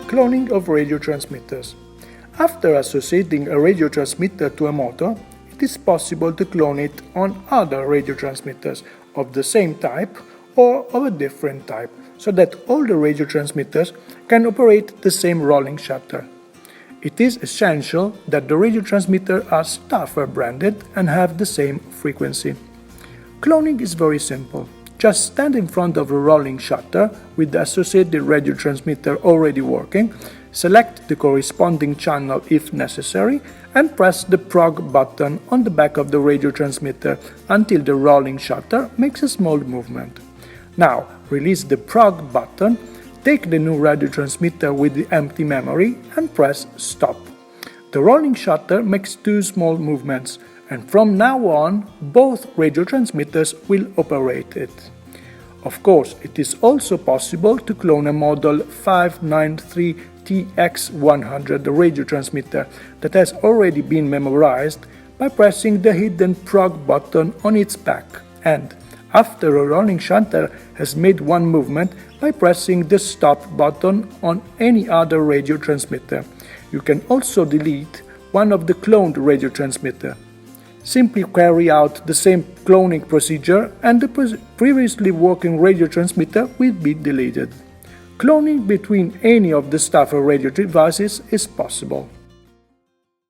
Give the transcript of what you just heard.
Cloning of radio transmitters. After associating a radio transmitter to a motor, it is possible to clone it on other radio transmitters of the same type or of a different type, so that all the radio transmitters can operate the same rolling shutter. It is essential that the radio transmitters are Stafer branded and have the same frequency. Cloning is very simple. Just stand in front of a rolling shutter with the associated radio transmitter already working, select the corresponding channel if necessary, and press the prog button on the back of the radio transmitter until the rolling shutter makes a small movement. Now, release the prog button, take the new radio transmitter with the empty memory and press stop. The rolling shutter makes two small movements, and from now on, both radio transmitters will operate it. Of course, it is also possible to clone a model 593TX100 radio transmitter that has already been memorized by pressing the hidden prog button on its back, and, after a rolling shutter has made one movement, by pressing the stop button on any other radio transmitter. You can also delete one of the cloned radio transmitters. Simply carry out the same cloning procedure and the previously working radio transmitter will be deleted. Cloning between any of the Stafer radio devices is possible.